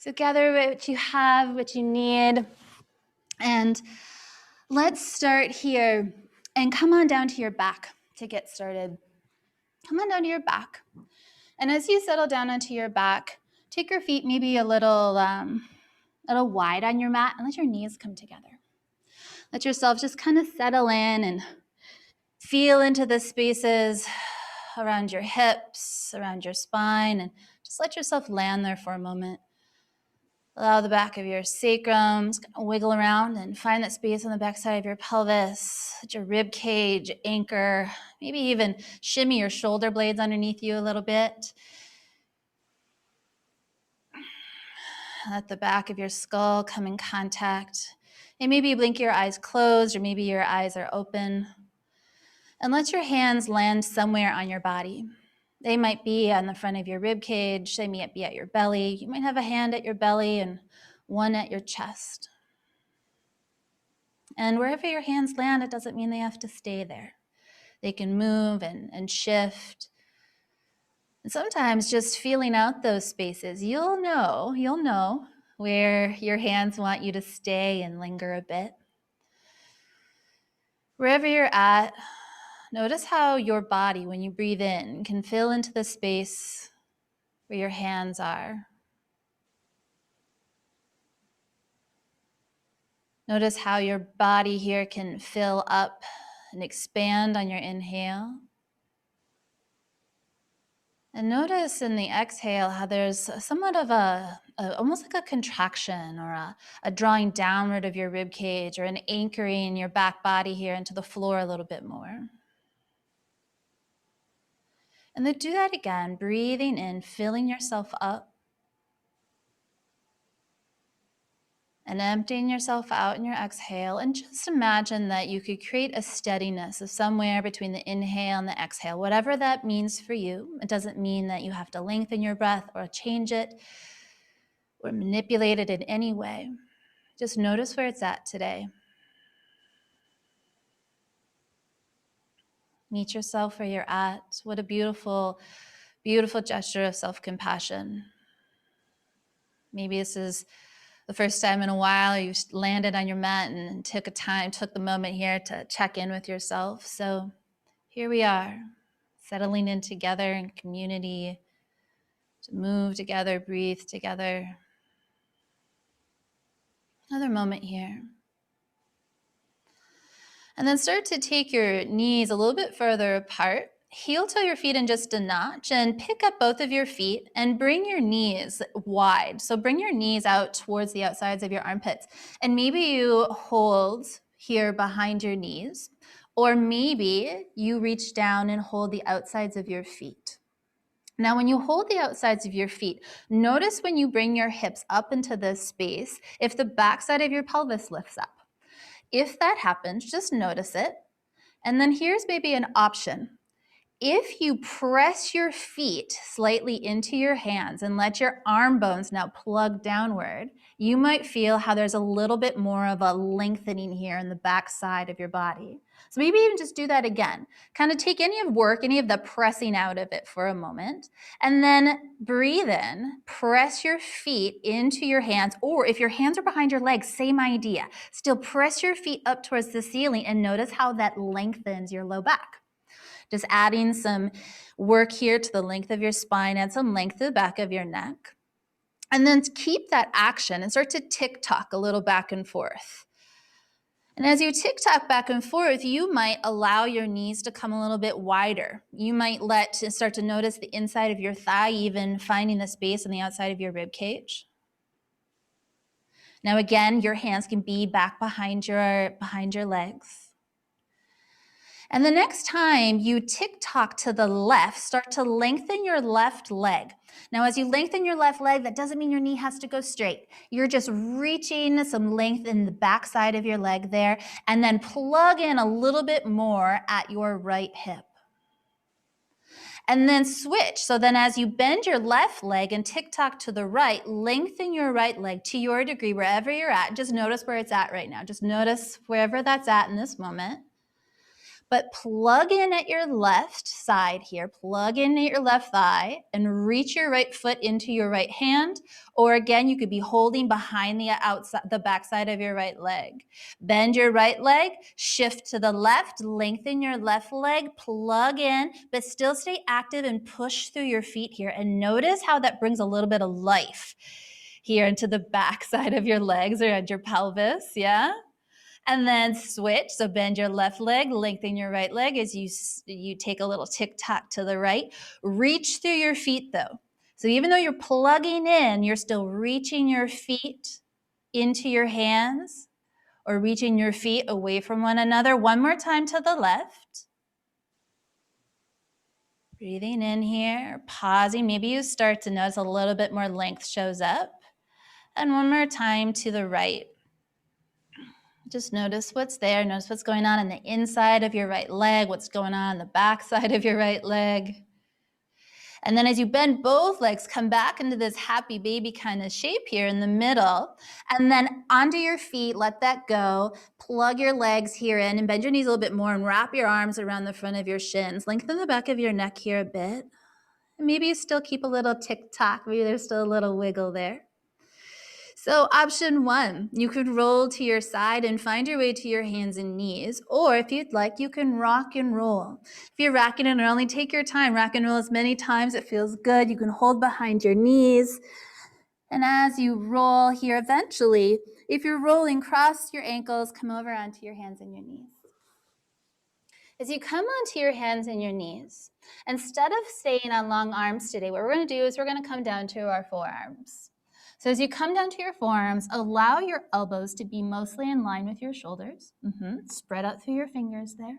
So gather what you have, what you need, and let's start here and come on down to your back to get started. Come on down to your back. And as you settle down onto your back, take your feet maybe a little wide on your mat and let your knees come together. Let yourself just kind of settle in and feel into the spaces around your hips, around your spine, and just let yourself land there for a moment. Allow the back of your sacrum to wiggle around and find that space on the backside of your pelvis. Let your rib cage anchor, maybe even shimmy your shoulder blades underneath you a little bit. Let the back of your skull come in contact. And maybe you blink your eyes closed, or maybe your eyes are open. And let your hands land somewhere on your body. They might be on the front of your rib cage. They might be at your belly. You might have a hand at your belly and one at your chest. And wherever your hands land, it doesn't mean they have to stay there. They can move and shift. And sometimes just feeling out those spaces, you'll know where your hands want you to stay and linger a bit. Wherever you're at, notice how your body, when you breathe in, can fill into the space where your hands are. Notice how your body here can fill up and expand on your inhale. And notice in the exhale how there's somewhat of almost like a contraction or a drawing downward of your rib cage or an anchoring your back body here into the floor a little bit more. And then do that again, breathing in, filling yourself up. And emptying yourself out in your exhale, and just imagine that you could create a steadiness of somewhere between the inhale and the exhale, whatever that means for you. It doesn't mean that you have to lengthen your breath or change it or manipulate it in any way. Just notice where it's at today. Meet yourself where you're at. What a beautiful, beautiful gesture of self-compassion. Maybe this is the first time in a while you landed on your mat and took the moment here to check in with yourself. So here we are, settling in together in community, to move together, breathe together. Another moment here. And then start to take your knees a little bit further apart. Heel toe your feet in just a notch and pick up both of your feet and bring your knees wide. So bring your knees out towards the outsides of your armpits. And maybe you hold here behind your knees, or maybe you reach down and hold the outsides of your feet. Now, when you hold the outsides of your feet, notice when you bring your hips up into this space, if the backside of your pelvis lifts up. If that happens, just notice it. And then here's maybe an option. If you press your feet slightly into your hands and let your arm bones now plug downward, you might feel how there's a little bit more of a lengthening here in the back side of your body. So maybe even just do that again. Kind of take any of the pressing out of it for a moment, and then breathe in, press your feet into your hands, or if your hands are behind your legs, same idea. Still press your feet up towards the ceiling and notice how that lengthens your low back. Just adding some work here to the length of your spine, add some length to the back of your neck. And then keep that action and start to tick-tock a little back and forth. And as you tick-tock back and forth, you might allow your knees to come a little bit wider. You might start to notice the inside of your thigh, even finding the space on the outside of your rib cage. Now again, your hands can be back behind your legs. And the next time you tick-tock to the left, start to lengthen your left leg. Now, as you lengthen your left leg, that doesn't mean your knee has to go straight. You're just reaching some length in the back side of your leg there, and then plug in a little bit more at your right hip. And then switch. So then as you bend your left leg and tick-tock to the right, lengthen your right leg to your degree, wherever you're at. Just notice where it's at right now. Just notice wherever that's at in this moment. But plug in at your left side here, plug in at your left thigh and reach your right foot into your right hand. Or again, you could be holding behind the backside of your right leg. Bend your right leg, shift to the left, lengthen your left leg, plug in, but still stay active and push through your feet here. And notice how that brings a little bit of life here into the backside of your legs or at your pelvis, yeah? And then switch. So bend your left leg, lengthen your right leg as you take a little tick-tock to the right. Reach through your feet though. So even though you're plugging in, you're still reaching your feet into your hands or reaching your feet away from one another. One more time to the left. Breathing in here, pausing. Maybe you start to notice a little bit more length shows up. And one more time to the right. Just notice what's there. Notice what's going on the inside of your right leg, what's going on the back side of your right leg. And then as you bend both legs, come back into this happy baby kind of shape here in the middle. And then onto your feet, let that go. Plug your legs here in and bend your knees a little bit more and wrap your arms around the front of your shins. Lengthen the back of your neck here a bit. And maybe you still keep a little tick-tock. Maybe there's still a little wiggle there. So option one, you could roll to your side and find your way to your hands and knees. Or if you'd like, you can rock and roll. If you're rocking and rolling, take your time. Rock and roll as many times. It feels good. You can hold behind your knees. And as you roll here, eventually, if you're rolling, cross your ankles, come over onto your hands and your knees. As you come onto your hands and your knees, instead of staying on long arms today, what we're going to do is we're going to come down to our forearms. So as you come down to your forearms, allow your elbows to be mostly in line with your shoulders. Spread out through your fingers there.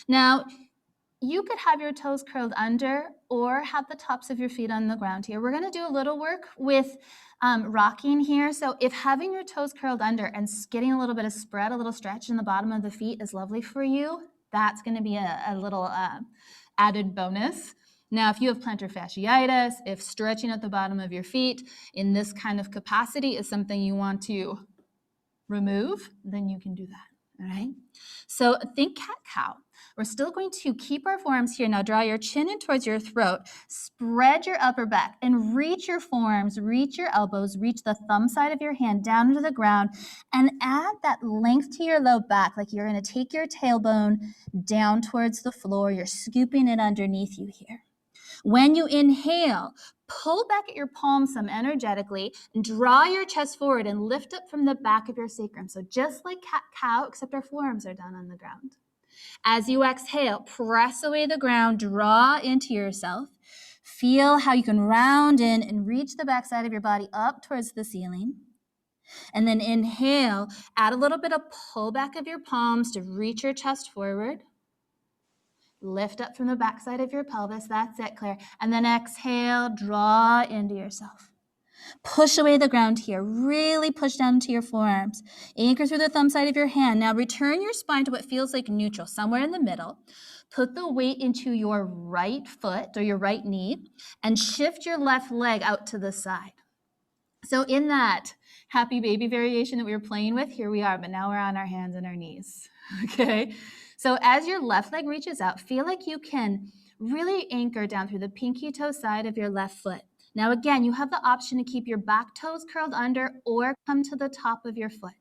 Now, you could have your toes curled under or have the tops of your feet on the ground here. We're going to do a little work with rocking here. So if having your toes curled under and getting a little bit of spread, a little stretch in the bottom of the feet is lovely for you, that's going to be a little added bonus. Now, if you have plantar fasciitis, if stretching at the bottom of your feet in this kind of capacity is something you want to remove, then you can do that, all right? So think cat-cow. We're still going to keep our forearms here. Now draw your chin in towards your throat, spread your upper back, and reach your forearms, reach your elbows, reach the thumb side of your hand down to the ground, and add that length to your low back, like you're going to take your tailbone down towards the floor. You're scooping it underneath you here. When you inhale, pull back at your palms some energetically and draw your chest forward and lift up from the back of your sacrum. So just like cat-cow, except our forearms are down on the ground. As you exhale, press away the ground, draw into yourself. Feel how you can round in and reach the backside of your body up towards the ceiling. And then inhale, add a little bit of pull back of your palms to reach your chest forward. Lift up from the backside of your pelvis. That's it, Claire. And then exhale, draw into yourself. Push away the ground here. Really push down into your forearms. Anchor through the thumb side of your hand. Now return your spine to what feels like neutral, somewhere in the middle. Put the weight into your right foot or your right knee and shift your left leg out to the side. So in that happy baby variation that we were playing with, here we are, but now we're on our hands and our knees, okay? So as your left leg reaches out, feel like you can really anchor down through the pinky toe side of your left foot. Now again, you have the option to keep your back toes curled under or come to the top of your foot.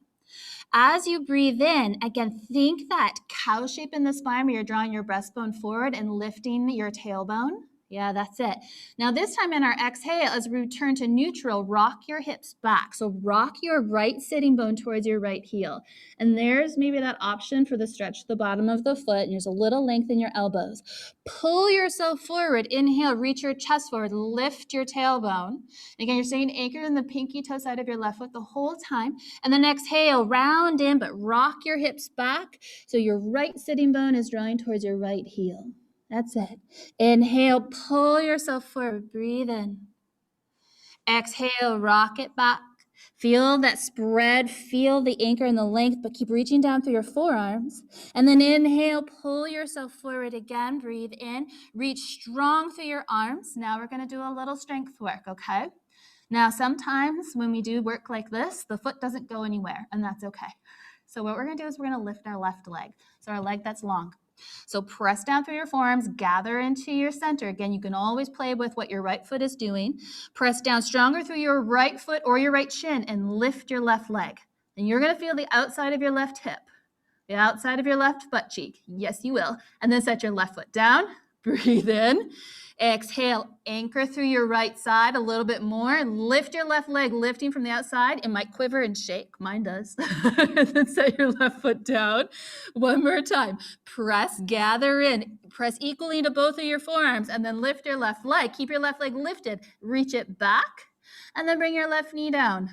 As you breathe in, again, think that cow shape in the spine where you're drawing your breastbone forward and lifting your tailbone. Yeah, that's it. Now this time in our exhale, as we return to neutral, rock your hips back. So rock your right sitting bone towards your right heel. And there's maybe that option for the stretch to the bottom of the foot. And there's a little length in your elbows. Pull yourself forward. Inhale, reach your chest forward, lift your tailbone. And again, you're staying anchored in the pinky toe side of your left foot the whole time. And then exhale, round in, but rock your hips back. So your right sitting bone is drawing towards your right heel. That's it. Inhale, pull yourself forward, breathe in. Exhale, rock it back. Feel that spread, feel the anchor and the length, but keep reaching down through your forearms. And then inhale, pull yourself forward again, breathe in, reach strong through your arms. Now we're gonna do a little strength work, okay? Now sometimes when we do work like this, the foot doesn't go anywhere, and that's okay. So what we're gonna do is we're gonna lift our left leg. So our leg that's long. So press down through your forearms, gather into your center. Again, you can always play with what your right foot is doing. Press down stronger through your right foot or your right shin and lift your left leg. And you're gonna feel the outside of your left hip, the outside of your left butt cheek. Yes, you will. And then set your left foot down. Breathe in. Exhale, anchor through your right side a little bit more. Lift your left leg, lifting from the outside. It might quiver and shake. Mine does. And then set your left foot down. One more time. Press, gather in. Press equally into both of your forearms and then lift your left leg. Keep your left leg lifted. Reach it back and then bring your left knee down.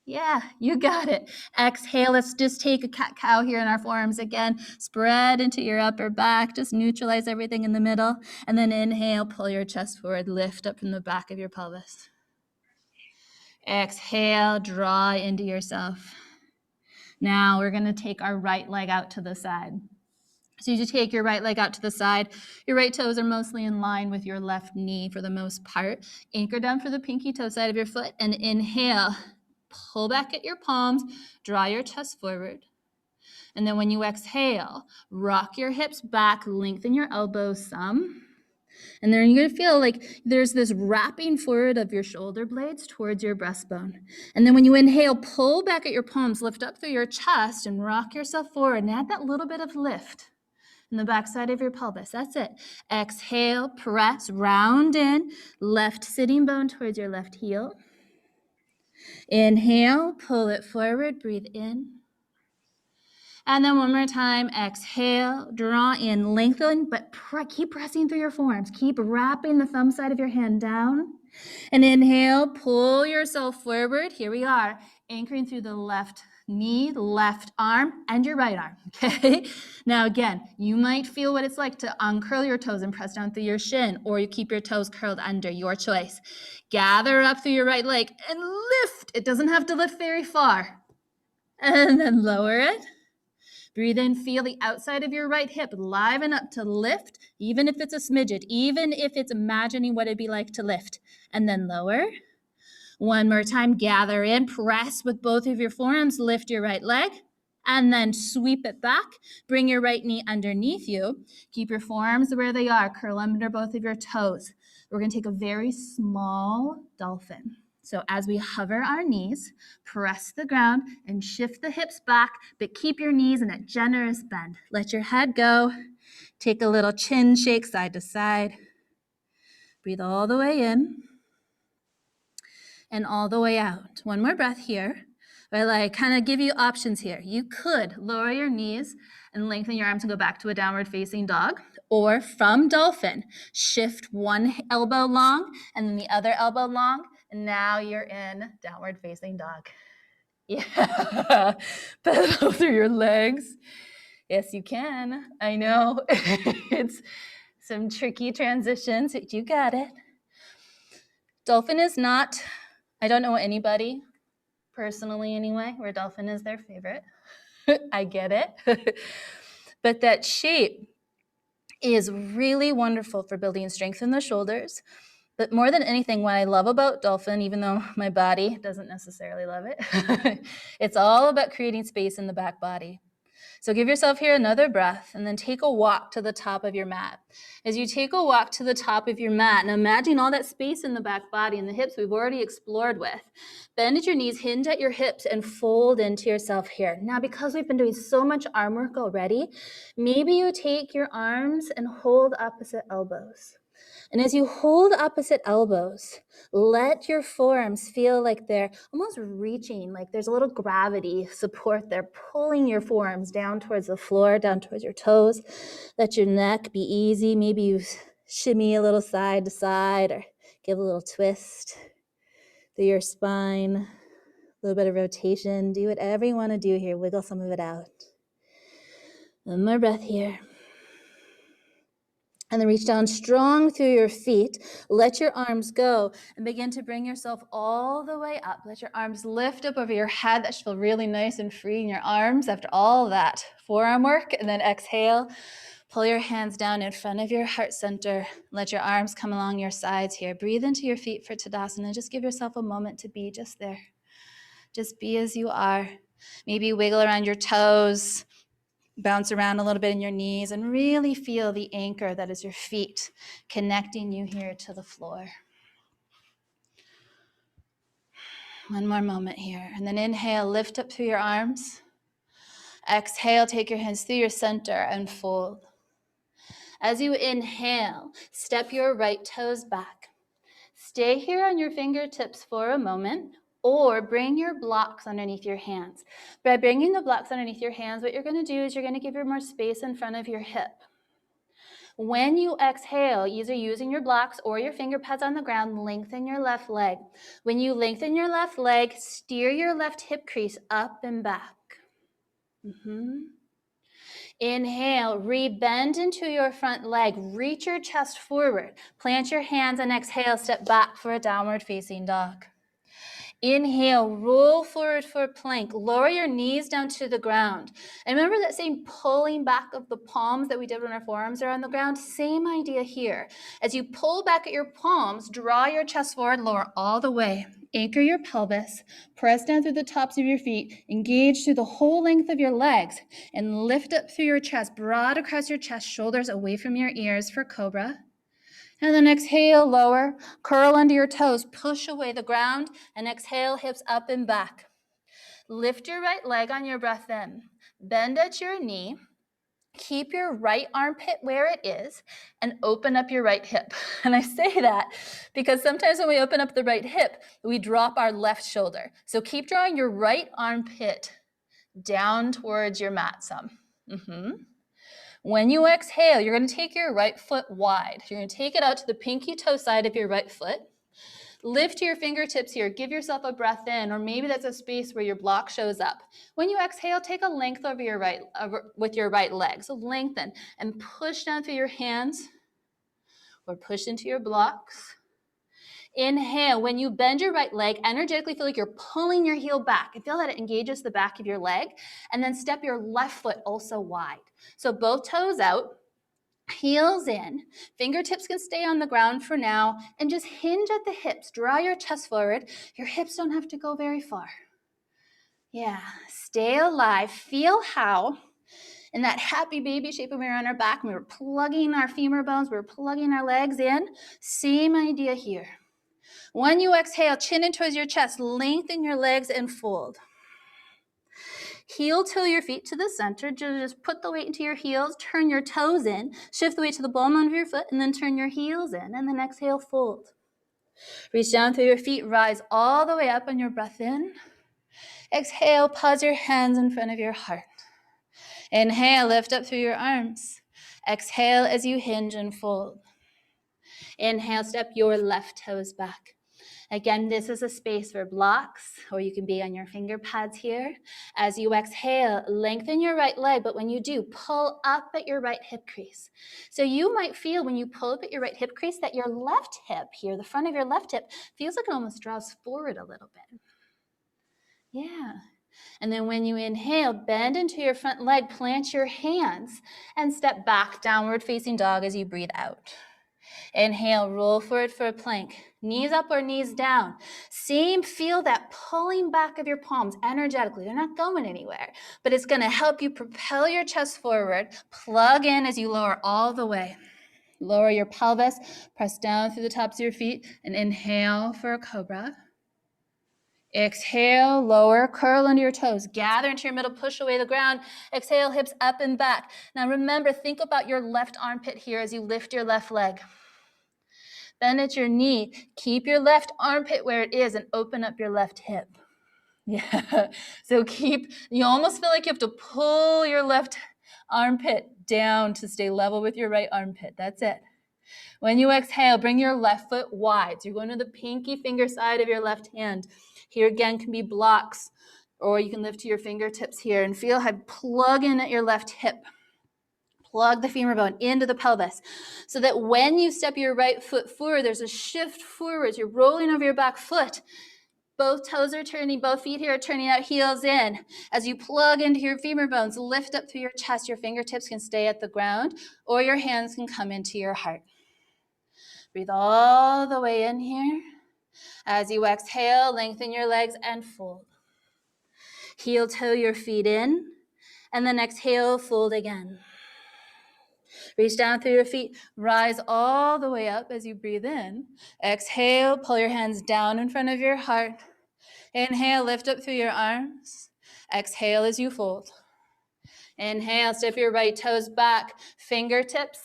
Yeah, you got it. Exhale, let's just take a cat-cow here in our forearms again. Spread into your upper back. Just neutralize everything in the middle. And then inhale, pull your chest forward. Lift up from the back of your pelvis. Exhale, draw into yourself. Now we're going to take our right leg out to the side. So you just take your right leg out to the side. Your right toes are mostly in line with your left knee for the most part. Anchor down for the pinky toe side of your foot and inhale. Pull back at your palms, draw your chest forward. And then when you exhale, rock your hips back, lengthen your elbows some. And then you're gonna feel like there's this wrapping forward of your shoulder blades towards your breastbone. And then when you inhale, pull back at your palms, lift up through your chest and rock yourself forward and add that little bit of lift in the backside of your pelvis. That's it. Exhale, press, round in, left sitting bone towards your left heel. Inhale, pull it forward, breathe in. And then one more time, exhale, draw in, lengthen, but keep pressing through your forearms. Keep wrapping the thumb side of your hand down. And inhale, pull yourself forward. Here we are, anchoring through the left knee, left arm, and your right arm, okay? Now again, you might feel what it's like to uncurl your toes and press down through your shin, or you keep your toes curled under, your choice. Gather up through your right leg and lift. It doesn't have to lift very far. And then lower it. Breathe in, feel the outside of your right hip liven up to lift, even if it's a smidget, even if it's imagining what it'd be like to lift. And then lower. One more time, gather in, press with both of your forearms, lift your right leg, and then sweep it back. Bring your right knee underneath you. Keep your forearms where they are, curl under both of your toes. We're gonna take a very small dolphin. So as we hover our knees, press the ground and shift the hips back, but keep your knees in a generous bend. Let your head go. Take a little chin shake side to side. Breathe all the way in and all the way out. One more breath here. I kind of give you options here. You could lower your knees and lengthen your arms and go back to a downward facing dog, or from dolphin, shift one elbow long and then the other elbow long, and now you're in downward facing dog. Yeah, pedal through your legs. Yes, you can. I know. It's some tricky transitions, but you got it. Dolphin is not, I don't know anybody, personally anyway, where dolphin is their favorite. I get it. But that shape is really wonderful for building strength in the shoulders. But more than anything, what I love about dolphin, even though my body doesn't necessarily love it, it's all about creating space in the back body. So give yourself here another breath and then take a walk to the top of your mat. As you take a walk to the top of your mat, and imagine all that space in the back body and the hips we've already explored with. Bend at your knees, hinge at your hips, and fold into yourself here. Now, because we've been doing so much arm work already, maybe you take your arms and hold opposite elbows. And as you hold opposite elbows, let your forearms feel like they're almost reaching, like there's a little gravity support there, pulling your forearms down towards the floor, down towards your toes. Let your neck be easy. Maybe you shimmy a little side to side or give a little twist through your spine, a little bit of rotation. Do whatever you want to do here. Wiggle some of it out. One more breath here. And then reach down strong through your feet. Let your arms go and begin to bring yourself all the way up. Let your arms lift up over your head. That should feel really nice and free in your arms after all that forearm work. And then exhale. Pull your hands down in front of your heart center. Let your arms come along your sides here. Breathe into your feet for Tadasana. Just give yourself a moment to be just there. Just be as you are. Maybe wiggle around your toes, bounce around a little bit in your knees, and really feel the anchor that is your feet connecting you here to the floor. One more moment here. And then inhale, lift up through your arms. Exhale, take your hands through your center and fold. As you inhale, step your right toes back. Stay here on your fingertips for a moment, or bring your blocks underneath your hands. By bringing the blocks underneath your hands, what you're going to do is you're going to give more space in front of your hip. When you exhale, either using your blocks or your finger pads on the ground, lengthen your left leg. When you lengthen your left leg, steer your left hip crease up and back. Inhale, rebend into your front leg, reach your chest forward, plant your hands, and exhale, step back for a downward facing dog. Inhale, roll forward for a plank, lower your knees down to the ground. And remember that same pulling back of the palms that we did when our forearms are on the ground? Same idea here. As you pull back at your palms, draw your chest forward, lower all the way. Anchor your pelvis, press down through the tops of your feet, engage through the whole length of your legs, and lift up through your chest, broad across your chest, shoulders away from your ears for cobra. And then exhale, lower, curl under your toes, push away the ground, and exhale, hips up and back. Lift your right leg on your breath in. Bend at your knee. Keep your right armpit where it is and open up your right hip. And I say that because sometimes when we open up the right hip, we drop our left shoulder. So keep drawing your right armpit down towards your mat some. When you exhale, you're going to take your right foot wide. You're going to take it out to the pinky toe side of your right foot. Lift your fingertips here. Give yourself a breath in, or maybe that's a space where your block shows up. When you exhale, take a length over your with your right leg. So lengthen and push down through your hands or push into your blocks. Inhale. When you bend your right leg, energetically feel like you're pulling your heel back and feel that it engages the back of your leg. And then step your left foot also wide. So both toes out. Heels in, fingertips can stay on the ground for now, and just hinge at the hips. Draw your chest forward. Your hips don't have to go very far. Yeah, stay alive. Feel how in that happy baby shape when we were on our back, we were plugging our femur bones, we were plugging our legs in. Same idea here. When you exhale, chin in towards your chest, lengthen your legs and fold. Heel toe your feet to the center. Just put the weight into your heels. Turn your toes in. Shift the weight to the ball of your foot, and then turn your heels in. And then exhale, fold. Reach down through your feet. Rise all the way up on your breath in. Exhale, pause your hands in front of your heart. Inhale, lift up through your arms. Exhale as you hinge and fold. Inhale, step your left toes back. Again, this is a space for blocks, or you can be on your finger pads here. As you exhale, lengthen your right leg, but when you do, pull up at your right hip crease. So you might feel when you pull up at your right hip crease that your left hip here, the front of your left hip, feels like it almost draws forward a little bit. Yeah. And then when you inhale, bend into your front leg, plant your hands, and step back, downward facing dog as you breathe out. Inhale, roll forward for a plank. Knees up or knees down. Feel that pulling back of your palms energetically. They're not going anywhere, but it's going to help you propel your chest forward. Plug in as you lower all the way. Lower your pelvis, press down through the tops of your feet, and inhale for a cobra. Exhale, lower, curl under your toes. Gather into your middle, push away the ground. Exhale, hips up and back. Now remember, think about your left armpit here as you lift your left leg. Bend at your knee. Keep your left armpit where it is and open up your left hip. Yeah. So you almost feel like you have to pull your left armpit down to stay level with your right armpit. That's it. When you exhale, bring your left foot wide. So you're going to the pinky finger side of your left hand. Here again can be blocks, or you can lift to your fingertips here and feel how plug in at your left hip. Plug the femur bone into the pelvis so that when you step your right foot forward, there's a shift forwards. You're rolling over your back foot. Both toes are turning, both feet here are turning out, heels in. As you plug into your femur bones, lift up through your chest. Your fingertips can stay at the ground or your hands can come into your heart. Breathe all the way in here. As you exhale, lengthen your legs and fold. Heel toe your feet in, and then exhale, fold again. Reach down through your feet, rise all the way up as you breathe in. Exhale, pull your hands down in front of your heart. Inhale, lift up through your arms. Exhale as you fold. Inhale, step your right toes back, fingertips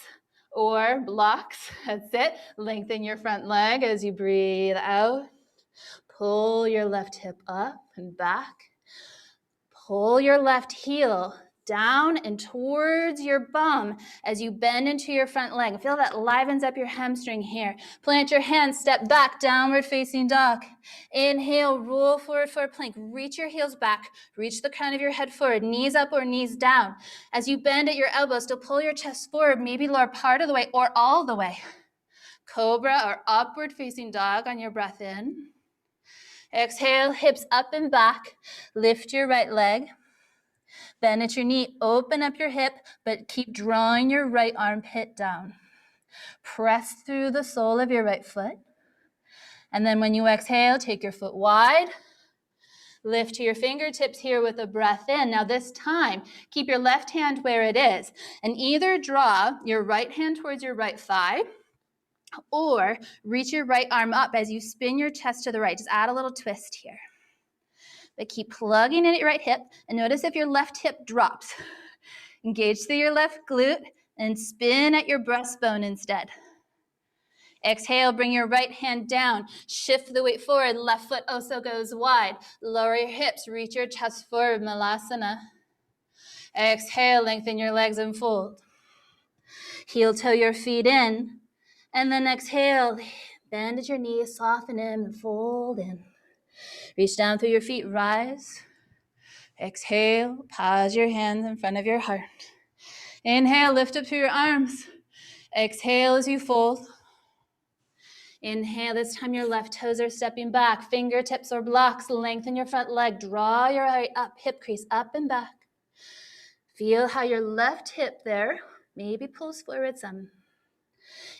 or blocks. That's it. Lengthen your front leg as you breathe out. Pull your left hip up and back. Pull your left heel down and towards your bum as you bend into your front leg. Feel that livens up your hamstring here. Plant your hands, step back, downward facing dog. Inhale, roll forward for a plank. Reach your heels back. Reach the crown of your head forward, knees up or knees down. As you bend at your elbows, still pull your chest forward, maybe lower part of the way or all the way. Cobra or upward facing dog on your breath in. Exhale, hips up and back. Lift your right leg. Bend at your knee, open up your hip, but keep drawing your right armpit down. Press through the sole of your right foot. And then when you exhale, take your foot wide. Lift to your fingertips here with a breath in. Now this time, keep your left hand where it is. And either draw your right hand towards your right thigh, or reach your right arm up as you spin your chest to the right. Just add a little twist here. But keep plugging in at your right hip, and notice if your left hip drops. Engage through your left glute and spin at your breastbone instead. Exhale, bring your right hand down. Shift the weight forward. Left foot also goes wide. Lower your hips. Reach your chest forward, Malasana. Exhale, lengthen your legs and fold. Heel toe your feet in. And then exhale, bend at your knees, soften in and fold in. Reach down through your feet, rise. Exhale, pause your hands in front of your heart. Inhale, lift up through your arms. Exhale as you fold. Inhale, this time your left toes are stepping back. Fingertips or blocks, lengthen your front leg. Draw your right up, hip crease up and back. Feel how your left hip there maybe pulls forward some.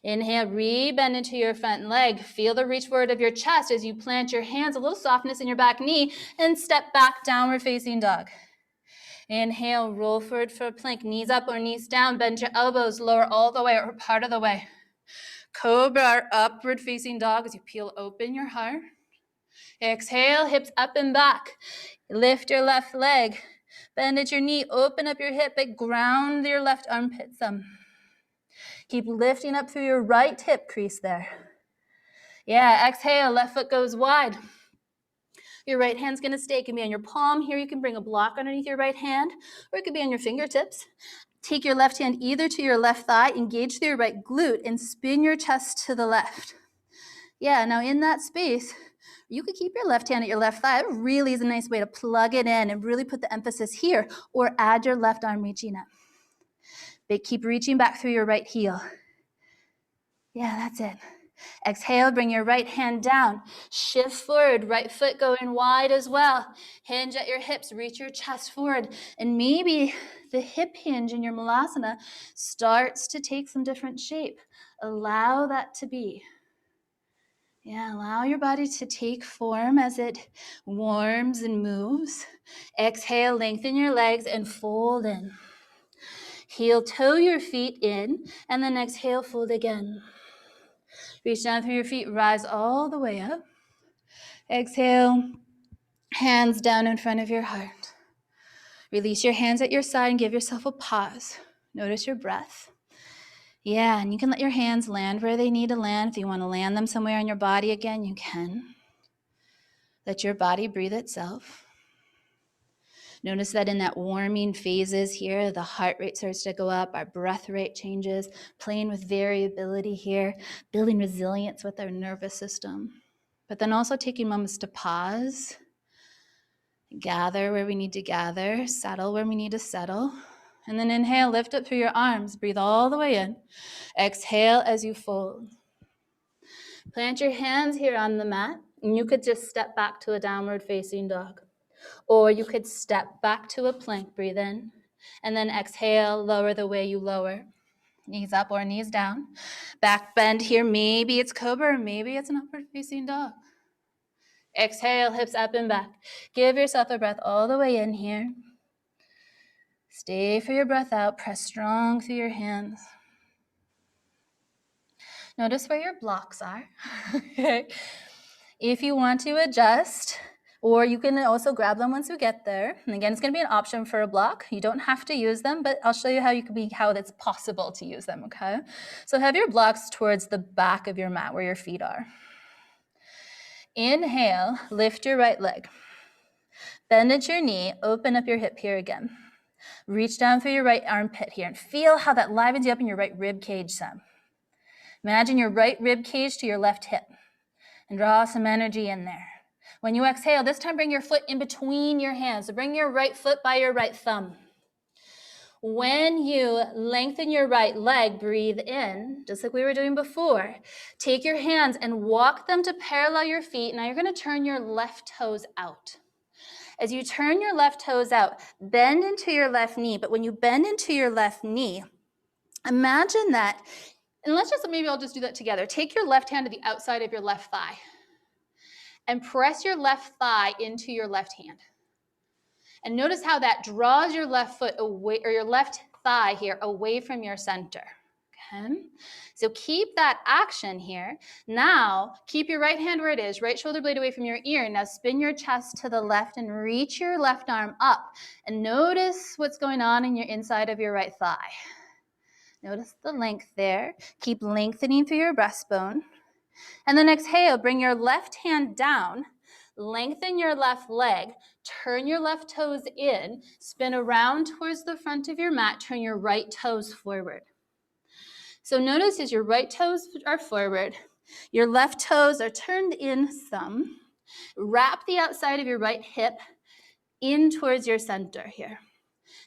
Inhale, re-bend into your front leg. Feel the reach forward of your chest as you plant your hands, a little softness in your back knee, and step back, downward facing dog. Inhale, roll forward for a plank, knees up or knees down, bend your elbows, lower all the way or part of the way. Cobra or upward facing dog as you peel open your heart. Exhale, hips up and back. Lift your left leg. Bend at your knee, open up your hip, but ground your left armpit some. Keep lifting up through your right hip crease there. Yeah, exhale, left foot goes wide. Your right hand's gonna stay. It can be on your palm here. You can bring a block underneath your right hand, or it could be on your fingertips. Take your left hand either to your left thigh, engage through your right glute, and spin your chest to the left. Yeah, now in that space, you could keep your left hand at your left thigh. It really is a nice way to plug it in and really put the emphasis here, or add your left arm reaching up. But keep reaching back through your right heel. Yeah, that's it. Exhale, bring your right hand down. Shift forward, right foot going wide as well. Hinge at your hips, reach your chest forward. And maybe the hip hinge in your Malasana starts to take some different shape. Allow that to be. Yeah, allow your body to take form as it warms and moves. Exhale, lengthen your legs and fold in. Heel toe your feet in, and then exhale, fold again. Reach down through your feet, rise all the way up. Exhale, hands down in front of your heart. Release your hands at your side and give yourself a pause. Notice your breath. Yeah, and you can let your hands land where they need to land. If you want to land them somewhere on your body again, you can. Let your body breathe itself. Notice that in that warming phases here, the heart rate starts to go up, our breath rate changes, playing with variability here, building resilience with our nervous system. But then also taking moments to pause, gather where we need to gather, settle where we need to settle. And then inhale, lift up through your arms, breathe all the way in. Exhale as you fold. Plant your hands here on the mat, and you could just step back to a downward facing dog. Or you could step back to a plank, breathe in, and then exhale, lower the way you lower. Knees up or knees down. Back bend here, maybe it's cobra, or maybe it's an upward facing dog. Exhale, hips up and back. Give yourself a breath all the way in here. Stay for your breath out. Press strong through your hands. Notice where your blocks are. Okay. If you want to adjust, or you can also grab them once you get there. And again, it's going to be an option for a block. You don't have to use them, but I'll show you how it's possible to use them, okay? So have your blocks towards the back of your mat where your feet are. Inhale, lift your right leg. Bend at your knee, open up your hip here again. Reach down through your right armpit here and feel how that livens you up in your right rib cage some. Imagine your right rib cage to your left hip and draw some energy in there. When you exhale, this time bring your foot in between your hands. So bring your right foot by your right thumb. When you lengthen your right leg, breathe in, just like we were doing before. Take your hands and walk them to parallel your feet. Now you're going to turn your left toes out. As you turn your left toes out, bend into your left knee. But when you bend into your left knee, imagine that, and maybe I'll just do that together. Take your left hand to the outside of your left thigh and press your left thigh into your left hand. And notice how that draws your left foot away, or your left thigh here, away from your center. Okay? So keep that action here. Now, keep your right hand where it is, right shoulder blade away from your ear. Now spin your chest to the left and reach your left arm up. And notice what's going on in your inside of your right thigh. Notice the length there. Keep lengthening through your breastbone. And then exhale, bring your left hand down, lengthen your left leg, turn your left toes in, spin around towards the front of your mat, turn your right toes forward. So notice as your right toes are forward, your left toes are turned in some. Wrap the outside of your right hip in towards your center here.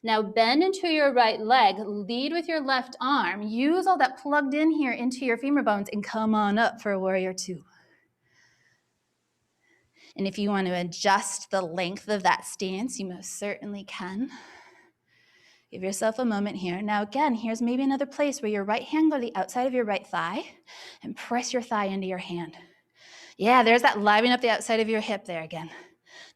Now bend into your right leg, lead with your left arm, use all that plugged in here into your femur bones and come on up for a warrior two. And if you want to adjust the length of that stance, you most certainly can. Give yourself a moment here. Now again, here's maybe another place where your right hand go to the outside of your right thigh and press your thigh into your hand. Yeah, there's that livening up the outside of your hip there again.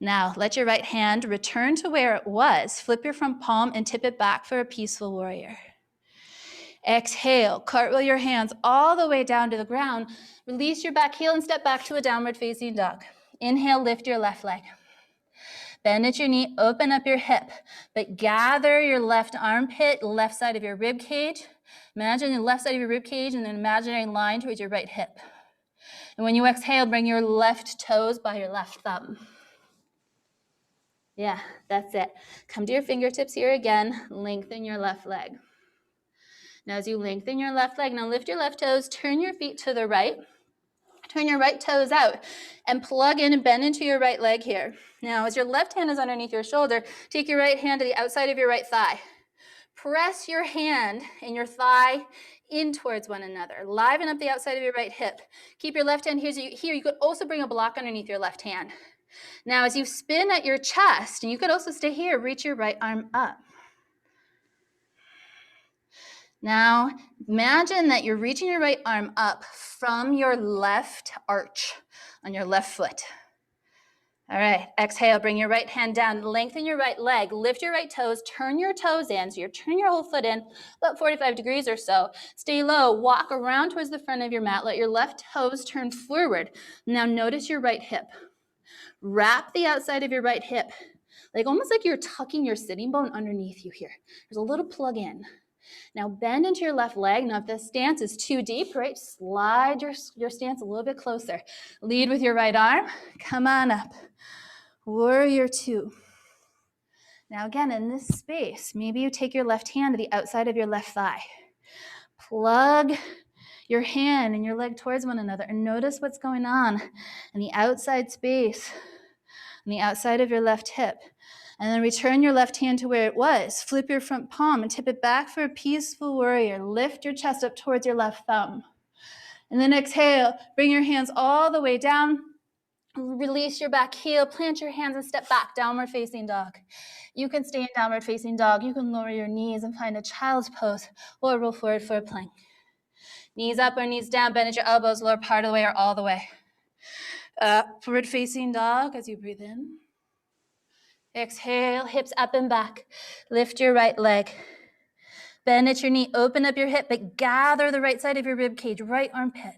Now, let your right hand return to where it was. Flip your front palm and tip it back for a peaceful warrior. Exhale, cartwheel your hands all the way down to the ground. Release your back heel and step back to a downward facing dog. Inhale, lift your left leg. Bend at your knee, open up your hip, but gather your left armpit, left side of your rib cage. Imagine the left side of your rib cage and an imaginary line towards your right hip. And when you exhale, bring your left toes by your left thumb. Yeah, that's it. Come to your fingertips here again. Lengthen your left leg. Now as you lengthen your left leg, now lift your left toes, turn your feet to the right. Turn your right toes out and plug in and bend into your right leg here. Now, as your left hand is underneath your shoulder, take your right hand to the outside of your right thigh. Press your hand and your thigh in towards one another. Liven up the outside of your right hip. Keep your left hand here. You could also bring a block underneath your left hand. Now, as you spin at your chest, and you could also stay here, reach your right arm up. Now, imagine that you're reaching your right arm up from your left arch on your left foot. All right, exhale, bring your right hand down, lengthen your right leg, lift your right toes, turn your toes in. So you're turning your whole foot in about 45 degrees or so. Stay low, walk around towards the front of your mat. Let your left toes turn forward. Now notice your right hip. Wrap the outside of your right hip, almost like you're tucking your sitting bone underneath you here. There's a little plug in. Now bend into your left leg. Now if this stance is too deep, right, slide your stance a little bit closer. Lead with your right arm. Come on up. Warrior two. Now again, in this space, maybe you take your left hand to the outside of your left thigh. Plug your hand and your leg towards one another and notice what's going on in the outside space, on the outside of your left hip. And then return your left hand to where it was. Flip your front palm and tip it back for a peaceful warrior. Lift your chest up towards your left thumb. And then exhale, bring your hands all the way down. Release your back heel, plant your hands and step back, downward facing dog. You can stay in downward facing dog. You can lower your knees and find a child's pose or roll forward for a plank. Knees up or knees down, bend at your elbows, lower part of the way or all the way. Upward facing dog as you breathe in. Exhale, hips up and back. Lift your right leg. Bend at your knee, open up your hip, but gather the right side of your rib cage, right armpit.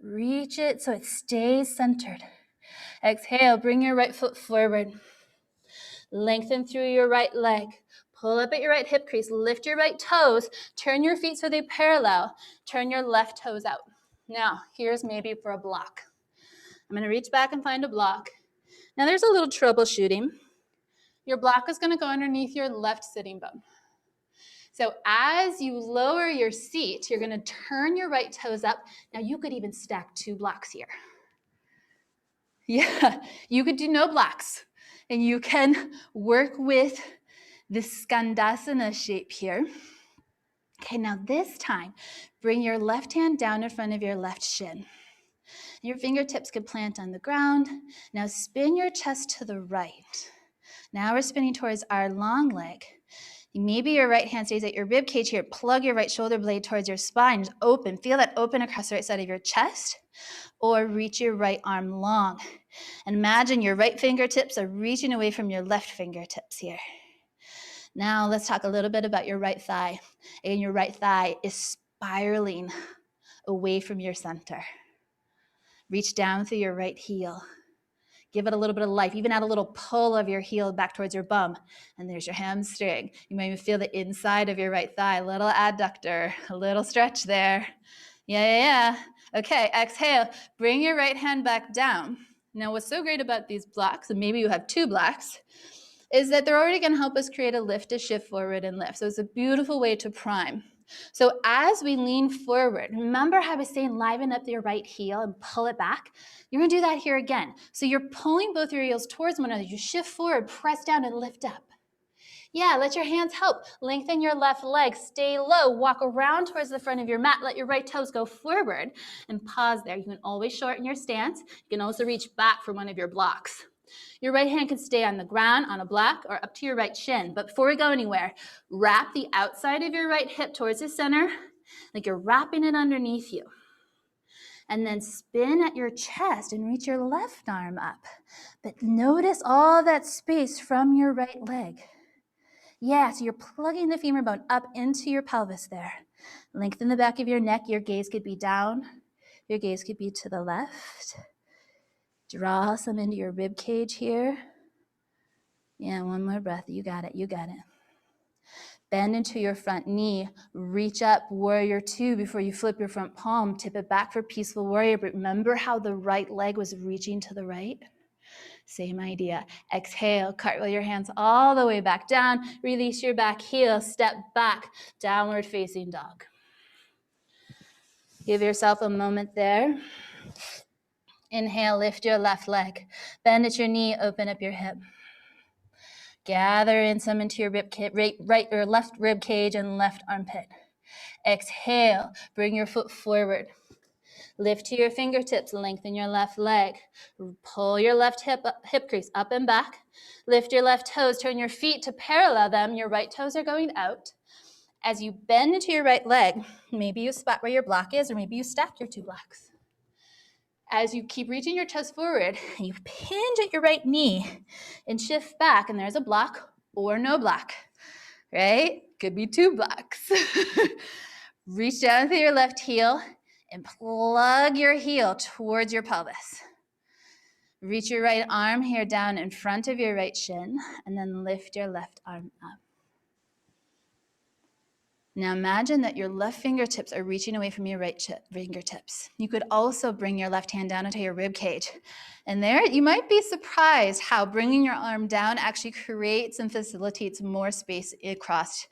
Reach it so it stays centered. Exhale, bring your right foot forward. Lengthen through your right leg. Pull up at your right hip crease. Lift your right toes. Turn your feet so they parallel. Turn your left toes out. Now, here's maybe for a block. I'm going to reach back and find a block. Now, there's a little troubleshooting. Your block is going to go underneath your left sitting bone. So as you lower your seat, you're going to turn your right toes up. Now, you could even stack 2 blocks here. Yeah, you could do no blocks. And you can work with this Skandasana shape here. Okay, now this time, bring your left hand down in front of your left shin. Your fingertips can plant on the ground. Now spin your chest to the right. Now we're spinning towards our long leg. Maybe your right hand stays at your rib cage here. Plug your right shoulder blade towards your spine. Just open. Feel that open across the right side of your chest. Or reach your right arm long. And imagine your right fingertips are reaching away from your left fingertips here. Now let's talk a little bit about your right thigh. And your right thigh is spiraling away from your center. Reach down through your right heel. Give it a little bit of life. Even add a little pull of your heel back towards your bum. And there's your hamstring. You might even feel the inside of your right thigh. A little adductor, a little stretch there. Yeah. Okay, exhale. Bring your right hand back down. Now, what's so great about these blocks, and maybe you have 2 blocks, is that they're already going to help us create a lift, a shift forward and lift. So it's a beautiful way to prime. So as we lean forward, remember how I was saying liven up your right heel and pull it back? You're going to do that here again. So you're pulling both your heels towards one another. You shift forward, press down, and lift up. Yeah, let your hands help. Lengthen your left leg. Stay low. Walk around towards the front of your mat. Let your right toes go forward and pause there. You can always shorten your stance. You can also reach back for one of your blocks. Your right hand can stay on the ground, on a block, or up to your right shin. But before we go anywhere, wrap the outside of your right hip towards the center, like you're wrapping it underneath you. And then spin at your chest and reach your left arm up. But notice all that space from your right leg. Yeah, so you're plugging the femur bone up into your pelvis there. Lengthen the back of your neck. Your gaze could be down. Your gaze could be to the left. Draw some into your rib cage here. Yeah, one more breath. You got it. Bend into your front knee. Reach up, warrior 2, before you flip your front palm. Tip it back for peaceful warrior. But remember how the right leg was reaching to the right? Same idea. Exhale, cartwheel your hands all the way back down. Release your back heel. Step back, downward facing dog. Give yourself a moment there. Inhale, lift your left leg. Bend at your knee, open up your hip. Gather in some into your right or left rib cage and left armpit. Exhale, bring your foot forward. Lift to your fingertips, lengthen your left leg. Pull your left hip crease up and back. Lift your left toes, turn your feet to parallel them. Your right toes are going out. As you bend into your right leg, maybe you spot where your block is, or maybe you stack your 2 blocks. As you keep reaching your chest forward, you hinge at your right knee and shift back, and there's a block or no block, right? Could be 2 blocks. Reach down through your left heel and plug your heel towards your pelvis. Reach your right arm here down in front of your right shin, and then lift your left arm up. Now imagine that your left fingertips are reaching away from your right fingertips. You could also bring your left hand down into your rib cage. And there, you might be surprised how bringing your arm down actually creates and facilitates more space across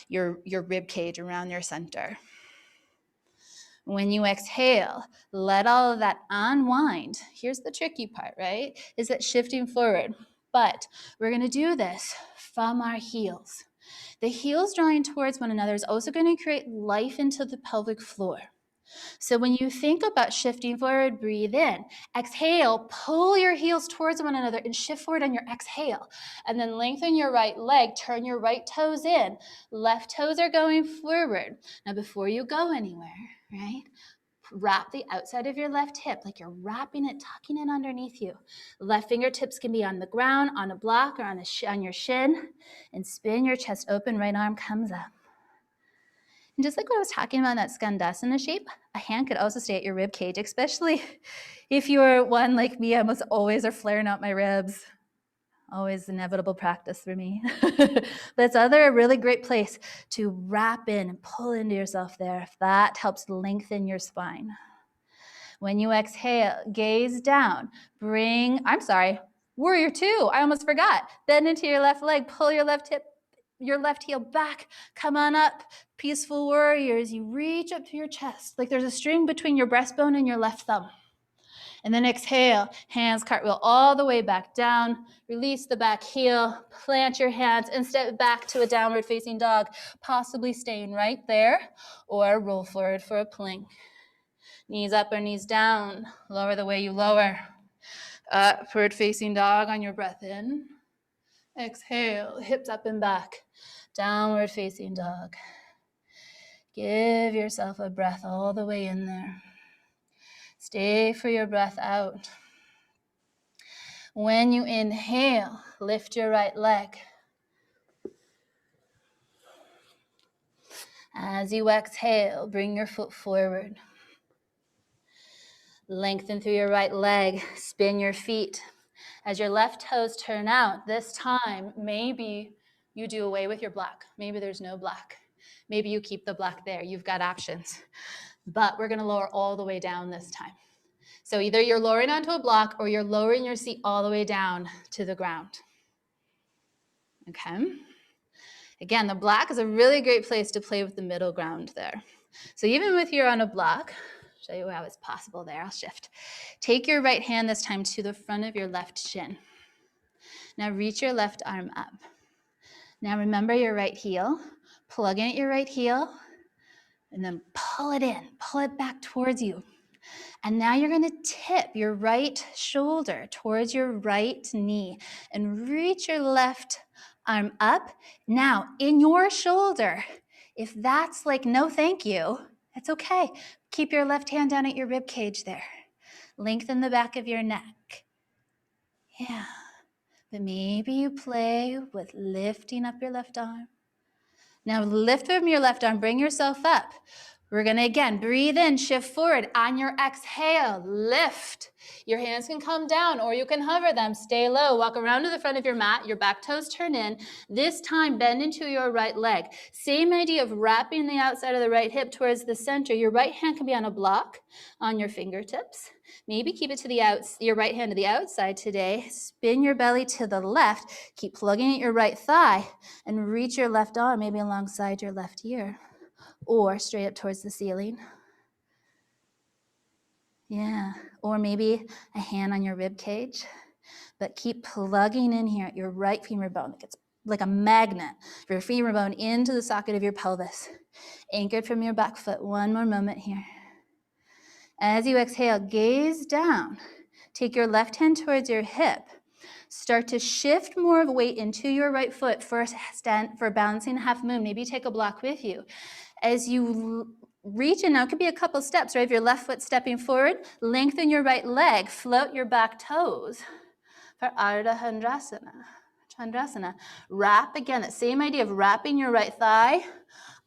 your rib cage around your center. When you exhale, let all of that unwind. Here's the tricky part, right? Is that shifting forward. But we're going to do this from our heels. The heels drawing towards one another is also going to create life into the pelvic floor. So when you think about shifting forward, breathe in. Exhale, pull your heels towards one another and shift forward on your exhale. And then lengthen your right leg, turn your right toes in. Left toes are going forward. Now before you go anywhere, right? Wrap the outside of your left hip like you're wrapping it, tucking it underneath you. Left fingertips can be on the ground, on a block, or on your shin. And spin your chest open, right arm comes up. And just like what I was talking about in that Skandasana shape, a hand could also stay at your rib cage, especially if you're one like me. I almost always are flaring out my ribs. Always inevitable practice for me. That's a really great place to wrap in and pull into yourself there if that helps lengthen your spine. When you exhale, gaze down. Warrior two. I almost forgot. Bend into your left leg, pull your left heel back, come on up. Peaceful warriors, you reach up to your chest like there's a string between your breastbone and your left thumb. And then exhale, hands cartwheel all the way back down. Release the back heel, plant your hands, and step back to a downward facing dog, possibly staying right there, or roll forward for a plank. Knees up or knees down, lower the way you lower. Upward facing dog on your breath in. Exhale, hips up and back, downward facing dog. Give yourself a breath all the way in there. Stay for your breath out. When you inhale, lift your right leg. As you exhale, bring your foot forward. Lengthen through your right leg, spin your feet. As your left toes turn out, this time, maybe you do away with your block. Maybe there's no block. Maybe you keep the block there. You've got options. But we're going to lower all the way down this time. So either you're lowering onto a block or you're lowering your seat all the way down to the ground. Okay? Again, the block is a really great place to play with the middle ground there. So even if you're on a block, show you how it's possible there. I'll shift. Take your right hand this time to the front of your left shin. Now reach your left arm up. Now remember your right heel. Plug in at your right heel and then pull it in. Pull it back towards you. And now you're going to tip your right shoulder towards your right knee and reach your left arm up. Now, in your shoulder, if that's like no thank you, it's okay. Keep your left hand down at your rib cage there. Lengthen the back of your neck. Yeah. But maybe you play with lifting up your left arm. Now lift from your left arm, bring yourself up. We're going to, again, breathe in, shift forward. On your exhale, lift. Your hands can come down or you can hover them. Stay low. Walk around to the front of your mat. Your back toes turn in. This time, bend into your right leg. Same idea of wrapping the outside of the right hip towards the center. Your right hand can be on a block on your fingertips. Maybe keep it to your right hand to the outside today. Spin your belly to the left. Keep plugging at your right thigh and reach your left arm maybe alongside your left ear. Or straight up towards the ceiling. Yeah, or maybe a hand on your rib cage. But keep plugging in here at your right femur bone. It gets like a magnet for your femur bone into the socket of your pelvis. Anchored from your back foot. One more moment here. As you exhale, gaze down. Take your left hand towards your hip. Start to shift more of weight into your right foot for balancing half moon. Maybe take a block with you. As you reach, and now it could be a couple steps, right? If your left foot stepping forward, lengthen your right leg, float your back toes for Ardha Chandrasana. Wrap again, that same idea of wrapping your right thigh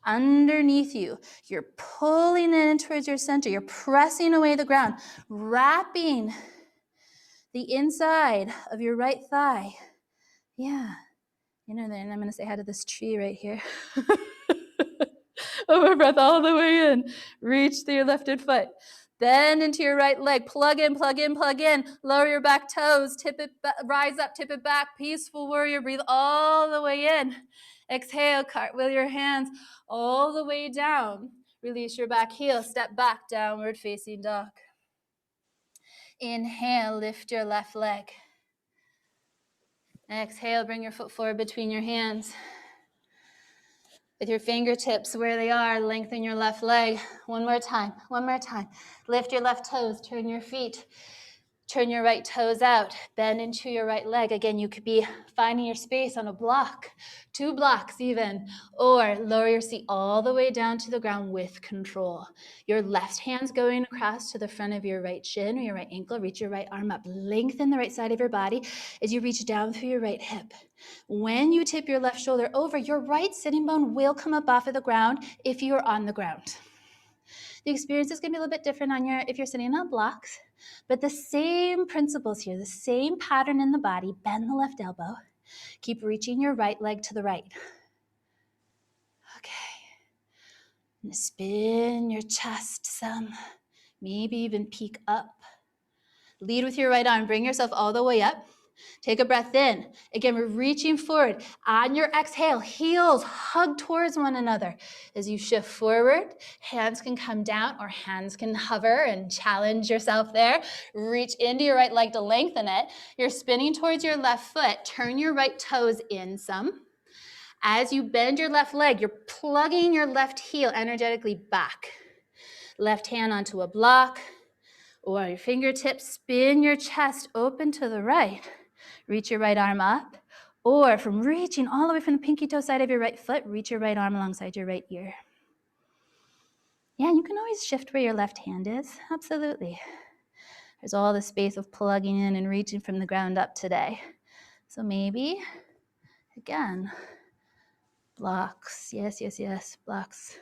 underneath you. You're pulling in towards your center. You're pressing away the ground, wrapping the inside of your right thigh. Yeah. You know, then I'm going to say hi to this tree right here. Over breath all the way in. Reach through your lifted foot. Bend into your right leg. Plug in, plug in, plug in. Lower your back toes. Tip it, rise up, tip it back. Peaceful warrior. Breathe all the way in. Exhale, cartwheel your hands all the way down. Release your back heel. Step back, downward facing dog. Inhale, lift your left leg. Exhale, bring your foot forward between your hands. With your fingertips where they are, lengthen your left leg. One more time. Lift your left toes, turn your feet. Turn your right toes out, bend into your right leg. Again, you could be finding your space on a block, 2 blocks even, or lower your seat all the way down to the ground with control. Your left hand's going across to the front of your right shin or your right ankle. Reach your right arm up. Lengthen the right side of your body as you reach down through your right hip. When you tip your left shoulder over, your right sitting bone will come up off of the ground if you're on the ground. The experience is going to be a little bit different if you're sitting on blocks, but the same principles here, the same pattern in the body. Bend the left elbow. Keep reaching your right leg to the right. Okay. And spin your chest some, maybe even peek up. Lead with your right arm. Bring yourself all the way up. Take a breath in. Again, we're reaching forward. On your exhale, heels hug towards one another. As you shift forward, hands can come down or hands can hover and challenge yourself there. Reach into your right leg to lengthen it. You're spinning towards your left foot. Turn your right toes in some. As you bend your left leg, you're plugging your left heel energetically back. Left hand onto a block or your fingertips. Spin your chest open to the right. Reach your right arm up, or from reaching all the way from the pinky toe side of your right foot, reach your right arm alongside your right ear. Yeah, and you can always shift where your left hand is. Absolutely. There's all the space of plugging in and reaching from the ground up today. So maybe, again, blocks. Yes, yes, yes, blocks,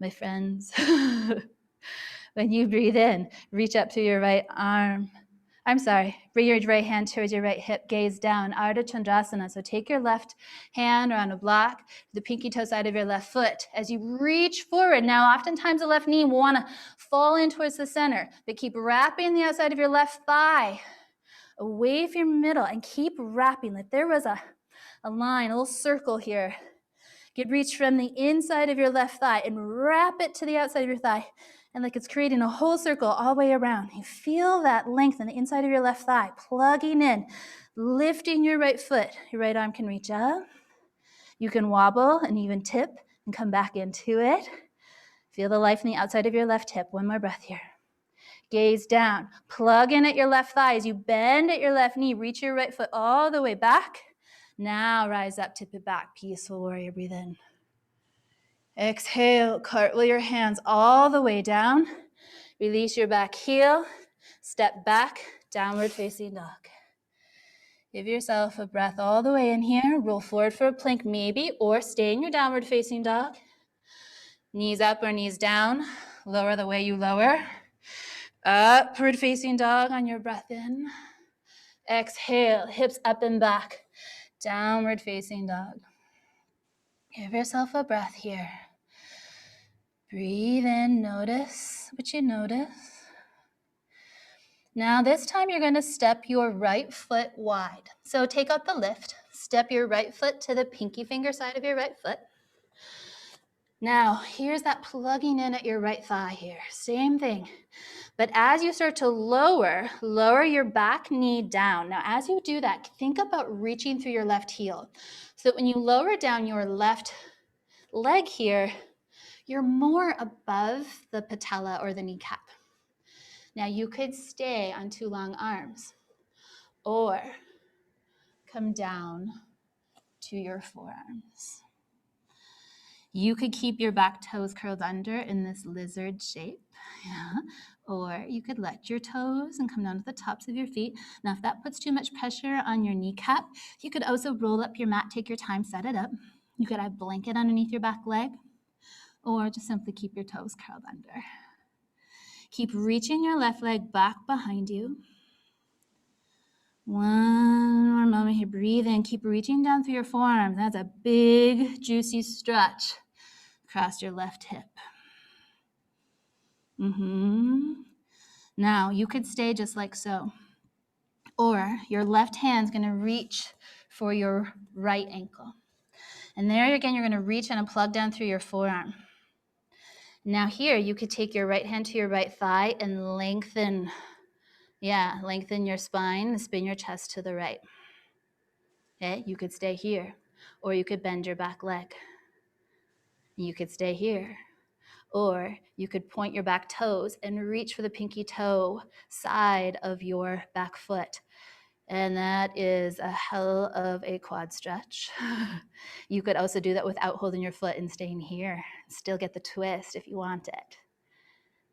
my friends. When you breathe in, reach up to your right arm. Bring your right hand towards your right hip, gaze down, Ardha Chandrasana. So take your left hand around a block, the pinky toe side of your left foot. As you reach forward, now oftentimes the left knee will want to fall in towards the center, but keep wrapping the outside of your left thigh away from your middle and keep wrapping. Like there was a line, a little circle here. Reach from the inside of your left thigh and wrap it to the outside of your thigh. And like it's creating a whole circle all the way around. You feel that length on the inside of your left thigh, plugging in, lifting your right foot. Your right arm can reach up. You can wobble and even tip and come back into it. Feel the life in the outside of your left hip. One more breath here. Gaze down. Plug in at your left thigh as you bend at your left knee. Reach your right foot all the way back. Now rise up, tip it back. Peaceful warrior, breathe in. Exhale, cartwheel your hands all the way down. Release your back heel. Step back, downward facing dog. Give yourself a breath all the way in here. Roll forward for a plank maybe, or stay in your downward facing dog. Knees up or knees down. Lower the way you lower. Upward facing dog on your breath in. Exhale, hips up and back. Downward facing dog. Give yourself a breath here. Breathe in, notice what you notice. Now this time you're going to step your right foot wide. So take out the lift, step your right foot to the pinky finger side of your right foot. Now here's that plugging in at your right thigh here, same thing. But as you start to lower your back knee down. Now as you do that, think about reaching through your left heel. So when you lower down your left leg here, you're more above the patella or the kneecap. Now you could stay on 2 long arms or come down to your forearms. You could keep your back toes curled under in this lizard shape, or you could let your toes and come down to the tops of your feet. Now if that puts too much pressure on your kneecap, you could also roll up your mat, take your time, set it up. You could have a blanket underneath your back leg, or just simply keep your toes curled under. Keep reaching your left leg back behind you. One more moment here. Breathe in. Keep reaching down through your forearms. That's a big, juicy stretch across your left hip. Now, you could stay just like so. Or your left hand's going to reach for your right ankle. And there again, you're going to reach and plug down through your forearm. Now here, you could take your right hand to your right thigh and lengthen your spine and spin your chest to the right. Okay, you could stay here, or you could bend your back leg. You could stay here, Or you could point your back toes and reach for the pinky toe side of your back foot. And that is a hell of a quad stretch. You could also do that without holding your foot and staying here. Still get the twist if you want it.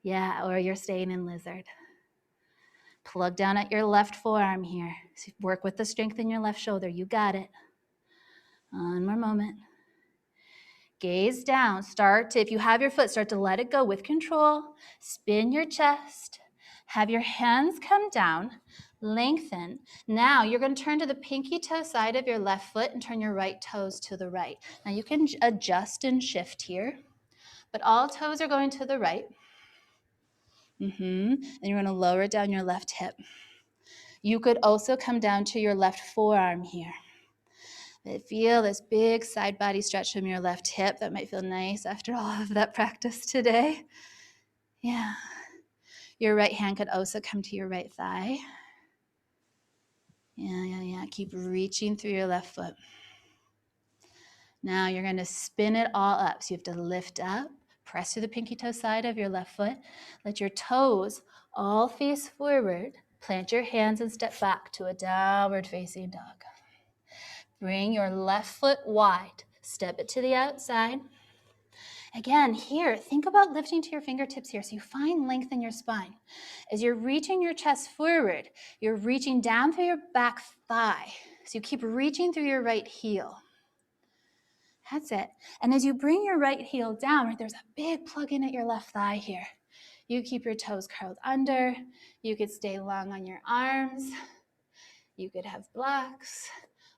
Yeah, or you're staying in lizard. Plug down at your left forearm here. So work with the strength in your left shoulder. You got it. One more moment. Gaze down. If you have your foot, start to let it go with control. Spin your chest. Have your hands come down. Lengthen. Now you're going to turn to the pinky toe side of your left foot and turn your right toes to the right. Now you can adjust and shift here, but all toes are going to the right. And you're going to lower down your left hip. You could also come down to your left forearm here. Feel this big side body stretch from your left hip. That might feel nice after all of that practice today. Yeah. Your right hand could also come to your right thigh. Yeah. Keep reaching through your left foot. Now you're going to spin it all up. So you have to lift up, press through the pinky toe side of your left foot. Let your toes all face forward. Plant your hands and step back to a downward facing dog. Bring your left foot wide. Step it to the outside. Again, here, think about lifting to your fingertips here so you find length in your spine. As you're reaching your chest forward, you're reaching down through your back thigh. So you keep reaching through your right heel. That's it. And as you bring your right heel down, there's a big plug in at your left thigh here. You keep your toes curled under. You could stay long on your arms. You could have blocks,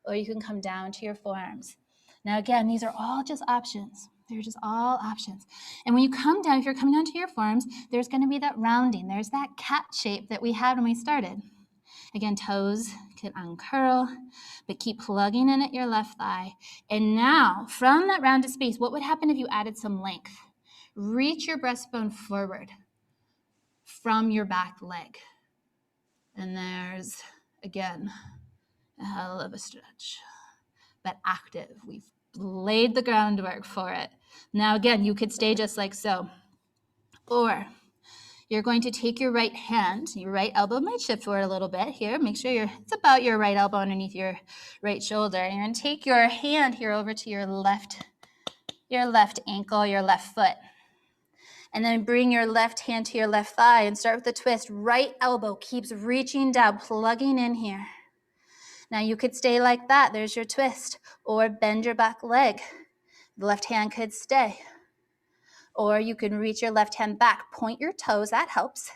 or you can come down to your forearms. Now, again, these are all just options. They're just all options. And when you come down, if you're coming down to your forearms, there's going to be that rounding. There's that cat shape that we had when we started. Again, toes can uncurl, but keep plugging in at your left thigh. And now, from that rounded space, what would happen if you added some length? Reach your breastbone forward from your back leg. And there's, again, a hell of a stretch, but active. We've laid the groundwork for it. Now, again, you could stay just like so. Or you're going to take your right hand, your right elbow might shift forward a little bit here. Make sure it's about your right elbow underneath your right shoulder. And you're going to take your hand here over to your left ankle, your left foot. And then bring your left hand to your left thigh and start with the twist. Right elbow keeps reaching down, plugging in here. Now you could stay like that. There's your twist. Or bend your back leg. The left hand could stay. Or you can reach your left hand back. Point your toes. That helps.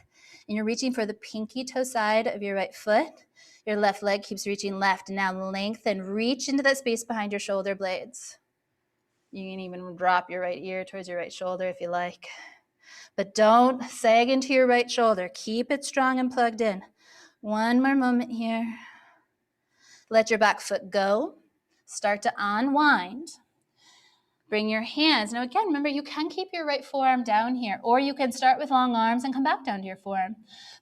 And you're reaching for the pinky toe side of your right foot. Your left leg keeps reaching left. And now lengthen. Reach into that space behind your shoulder blades. You can even drop your right ear towards your right shoulder if you like. But don't sag into your right shoulder. Keep it strong and plugged in. One more moment here. Let your back foot go. Start to unwind. Bring your hands. Now again, remember, you can keep your right forearm down here, or you can start with long arms and come back down to your forearm.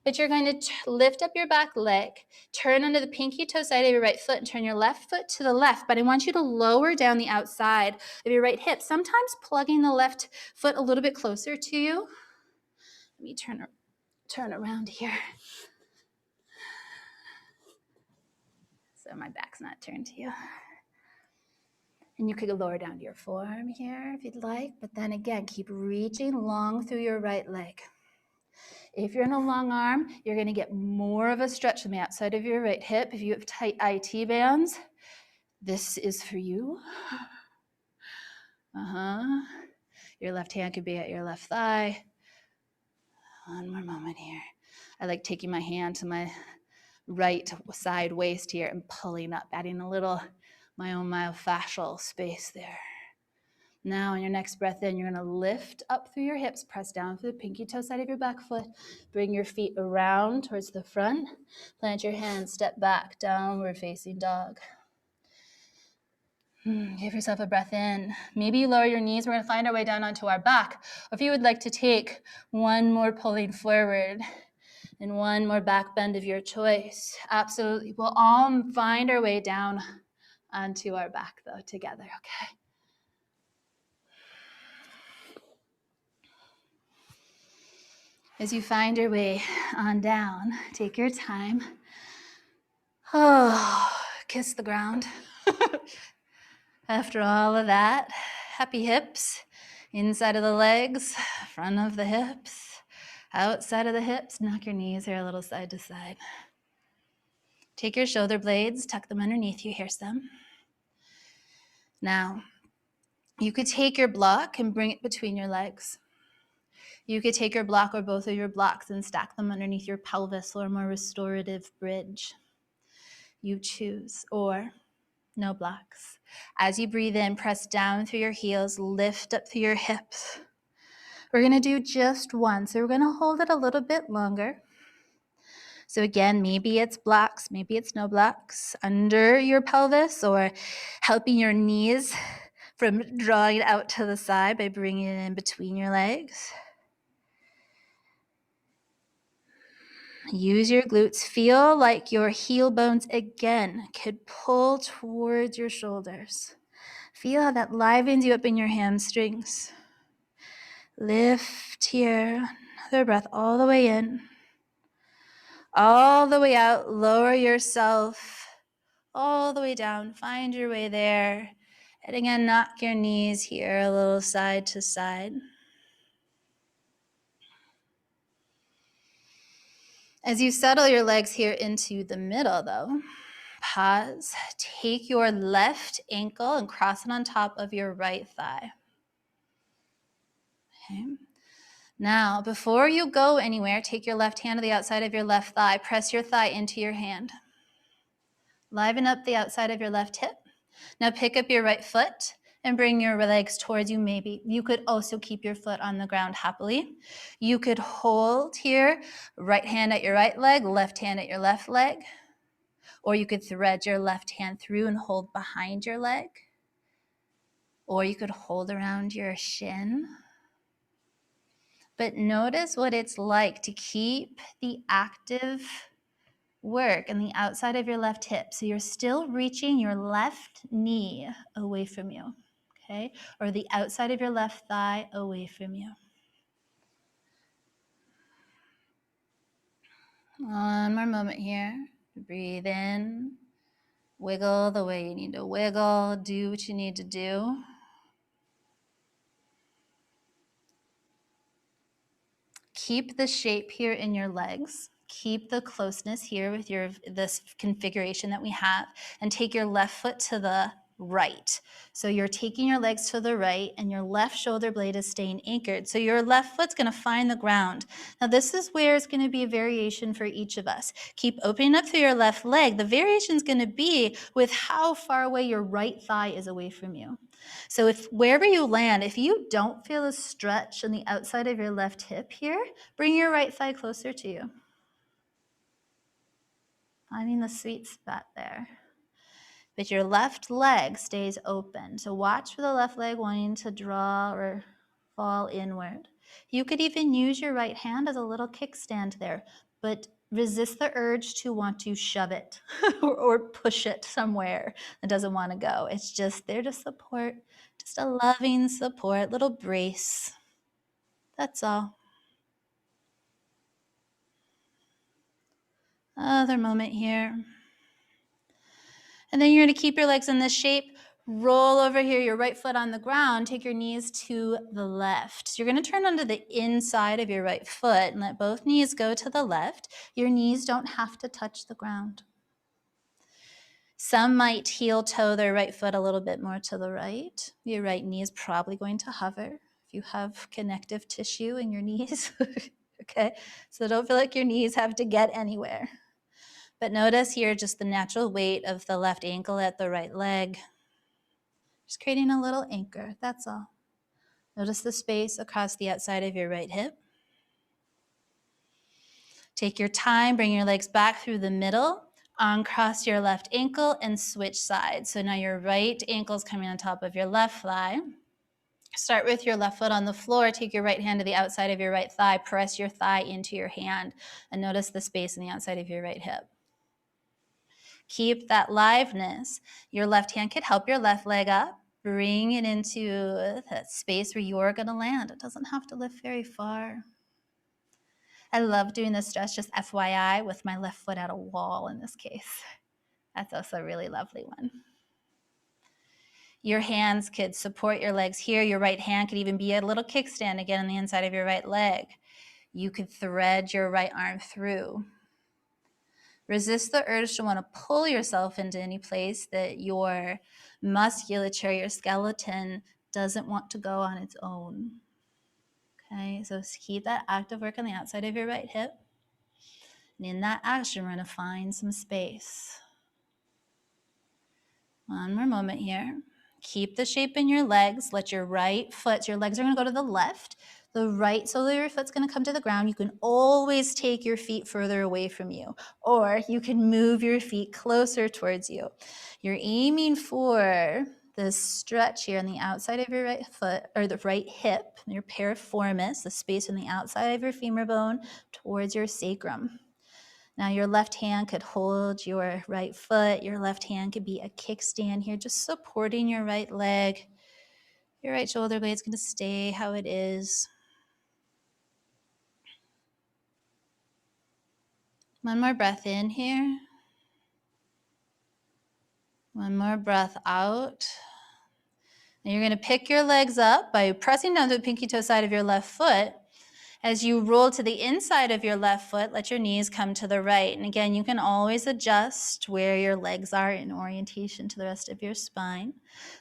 But you're going to lift up your back leg, turn under the pinky toe side of your right foot, and turn your left foot to the left. But I want you to lower down the outside of your right hip, sometimes plugging the left foot a little bit closer to you. Let me turn around here. So my back's not turned to you. And you could lower down to your forearm here if you'd like, but then again, keep reaching long through your right leg. If you're in a long arm, you're going to get more of a stretch from the outside of your right hip. If you have tight IT bands, this is for you. Your left hand could be at your left thigh. One more moment here. I like taking my hand to my right side waist here and pulling up, adding a little myofascial space there. Now on your next breath in, you're going to lift up through your hips, press down through the pinky toe side of your back foot, bring your feet around towards the front, plant your hands, step back, downward facing dog. Give yourself a breath in. Maybe you lower your knees. We're going to find our way down onto our back. Or if you would like to take one more pulling forward and one more back bend of your choice, absolutely. We'll all find our way down onto our back, though, together, okay? As you find your way on down, take your time. Oh, kiss the ground. After all of that, happy hips, inside of the legs, front of the hips, outside of the hips. Knock your knees here a little side to side. Take your shoulder blades, tuck them underneath you, here's them. Now, you could take your block and bring it between your legs. You could take your block or both of your blocks and stack them underneath your pelvis for a more restorative bridge. You choose, or no blocks. As you breathe in, press down through your heels, lift up through your hips. We're going to do just one, so we're going to hold it a little bit longer. So again, maybe it's blocks, maybe it's no blocks under your pelvis, or helping your knees from drawing out to the side by bringing it in between your legs. Use your glutes. Feel like your heel bones again could pull towards your shoulders. Feel how that livens you up in your hamstrings. Lift here. Another breath all the way in. All the way out. Lower yourself all the way down. Find your way there. And again, knock your knees here a little side to side. As you settle your legs here into the middle, though, pause. Take your left ankle and cross it on top of your right thigh. Okay. Now, before you go anywhere, take your left hand to the outside of your left thigh. Press your thigh into your hand. Liven up the outside of your left hip. Now pick up your right foot and bring your legs towards you. Maybe you could also keep your foot on the ground happily. You could hold here, right hand at your right leg, left hand at your left leg. Or you could thread your left hand through and hold behind your leg. Or you could hold around your shin. But notice what it's like to keep the active work on the outside of your left hip. So you're still reaching your left knee away from you, okay? Or the outside of your left thigh away from you. One more moment here. Breathe in. Wiggle the way you need to wiggle. Do what you need to do. Keep the shape here in your legs. Keep the closeness here with this configuration that we have, and take your left foot to the right. So you're taking your legs to the right and your left shoulder blade is staying anchored. So your left foot's going to find the ground. Now this is where it's going to be a variation for each of us. Keep opening up through your left leg. The variation is going to be with how far away your right thigh is away from you. So if wherever you land, if you don't feel a stretch on the outside of your left hip here, bring your right thigh closer to you. Finding the sweet spot there. But your left leg stays open. So watch for the left leg wanting to draw or fall inward. You could even use your right hand as a little kickstand there, but resist the urge to want to shove it or push it somewhere that doesn't want to go. It's just there to support, just a loving support, little brace. That's all. Other moment here. And then you're going to keep your legs in this shape. Roll over here, your right foot on the ground. Take your knees to the left. So you're going to turn onto the inside of your right foot and let both knees go to the left. Your knees don't have to touch the ground. Some might heel toe their right foot a little bit more to the right. Your right knee is probably going to hover if you have connective tissue in your knees. Okay, so don't feel like your knees have to get anywhere. But notice here just the natural weight of the left ankle at the right leg. Just creating a little anchor, that's all. Notice the space across the outside of your right hip. Take your time, bring your legs back through the middle, uncross your left ankle and switch sides. So now your right ankle is coming on top of your left thigh. Start with your left foot on the floor. Take your right hand to the outside of your right thigh. Press your thigh into your hand and notice the space on the outside of your right hip. Keep that liveness. Your left hand could help your left leg up. Bring it into that space where you're going to land. It doesn't have to lift very far. I love doing this stretch, just FYI, with my left foot at a wall in this case. That's also a really lovely one. Your hands could support your legs here. Your right hand could even be a little kickstand again on the inside of your right leg. You could thread your right arm through. Resist the urge to want to pull yourself into any place that your musculature, your skeleton doesn't want to go on its own. Okay, so keep that active work on the outside of your right hip. And in that action, we're going to find some space. One more moment here. Keep the shape in your legs. Let your right foot, so your legs are going to go to the left. The right sole of your foot's going to come to the ground. You can always take your feet further away from you, or you can move your feet closer towards you. You're aiming for this stretch here on the outside of your right foot, or the right hip, your piriformis, the space on the outside of your femur bone towards your sacrum. Now your left hand could hold your right foot. Your left hand could be a kickstand here, just supporting your right leg. Your right shoulder blade's going to stay how it is. One more breath in here. One more breath out. Now you're going to pick your legs up by pressing down to the pinky toe side of your left foot. As you roll to the inside of your left foot, let your knees come to the right. And again, you can always adjust where your legs are in orientation to the rest of your spine.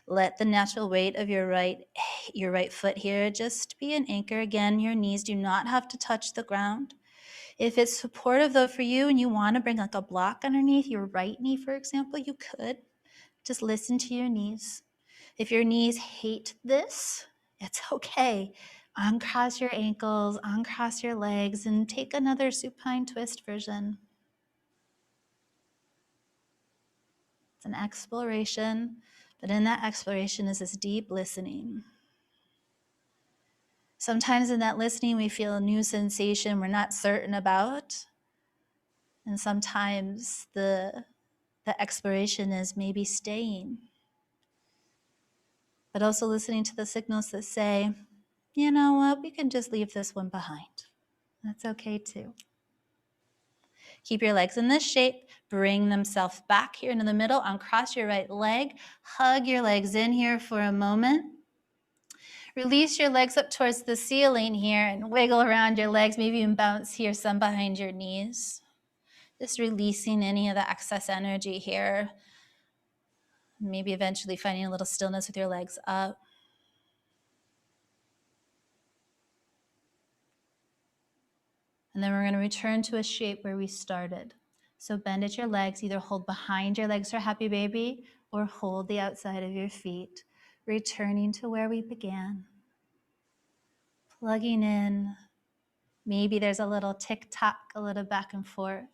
Let the natural weight of your right foot here just be an anchor. Again, your knees do not have to touch the ground. If it's supportive though for you and you want to bring like a block underneath your right knee, for example, you could. Just listen to your knees. If your knees hate this, it's okay. Uncross your ankles, uncross your legs, and take another supine twist version. It's an exploration, but in that exploration is this deep listening. Sometimes in that listening, we feel a new sensation we're not certain about. And sometimes the exploration is maybe staying, but also listening to the signals that say, you know what, we can just leave this one behind. That's okay too. Keep your legs in this shape. Bring themselves back here into the middle. Uncross your right leg. Hug your legs in here for a moment. Release your legs up towards the ceiling here and wiggle around your legs. Maybe even bounce here some behind your knees. Just releasing any of the excess energy here. Maybe eventually finding a little stillness with your legs up. And then we're going to return to a shape where we started. So bend at your legs, either hold behind your legs for happy baby or hold the outside of your feet, returning to where we began. Plugging in. Maybe there's a little tick-tock, a little back and forth.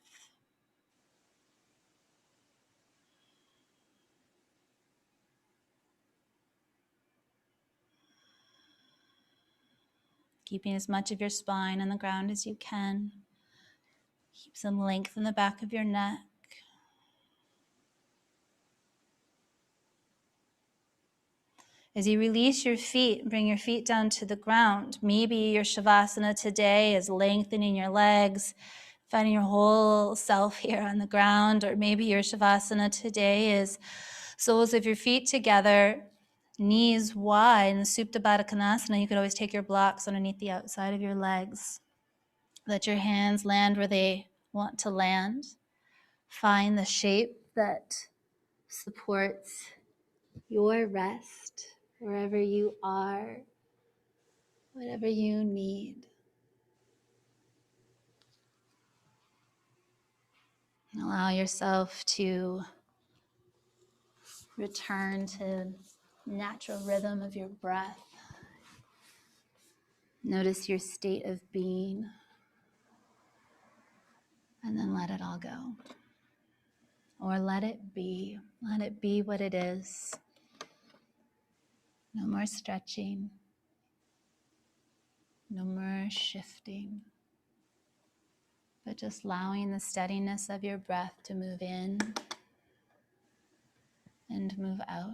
Keeping as much of your spine on the ground as you can. Keep some length in the back of your neck. As you release your feet, bring your feet down to the ground. Maybe your Shavasana today is lengthening your legs, finding your whole self here on the ground, or maybe your Shavasana today is soles of your feet together, knees wide. In the Supta Baddha Konasana, you could always take your blocks underneath the outside of your legs. Let your hands land where they want to land. Find the shape that supports your rest wherever you are, whatever you need. Allow yourself to return to natural rhythm of your breath. Notice your state of being, and then let it all go. Or let it be. Let it be what it is. No more stretching. No more shifting. But just allowing the steadiness of your breath to move in and move out.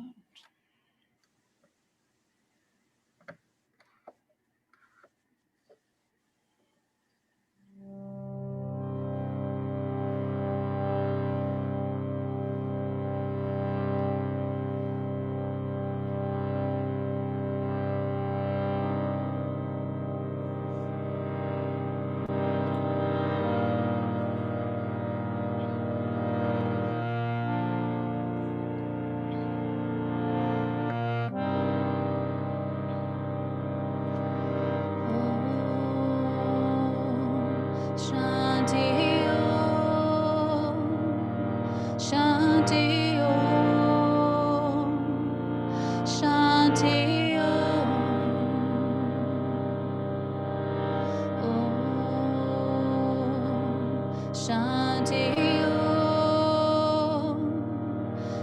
Shanti Om. Shanti Om. Shanti Om. Om. Shanti Om.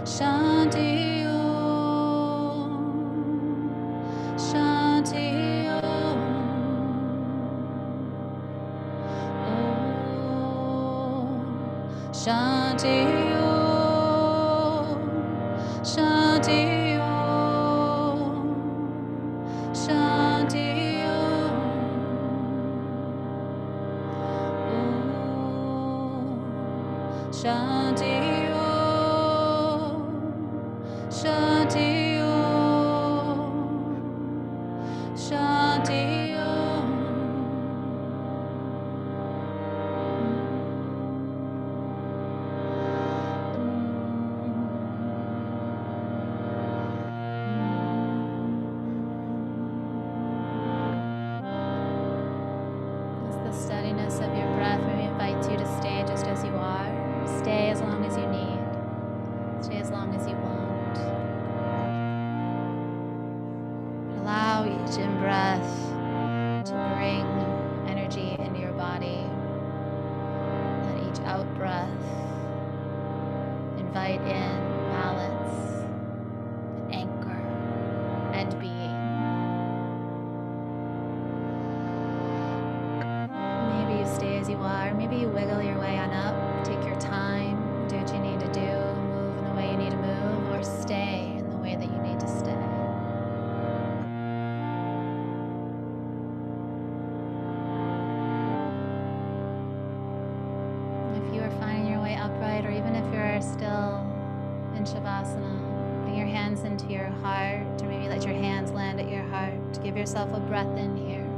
Shanti Om. Shanti Om. Shanti Om. Shanti Om. Shanti Om. Shanti Om. Shanti Om. Shanti Om. The steadiness of your breath really invites you to stay just as you are. Stay as long as you need. Stay as long as you want. Allow each in-breath to bring energy into your body. Let each out-breath invite in balance, anchor, and being. Stay as you are. Maybe you wiggle your way on up. Take your time. Do what you need to do. Move in the way you need to move, or stay in the way that you need to stay. If you are finding your way upright, or even if you're still in Shavasana, bring your hands into your heart, or maybe let your hands land at your heart. Give yourself a breath in here.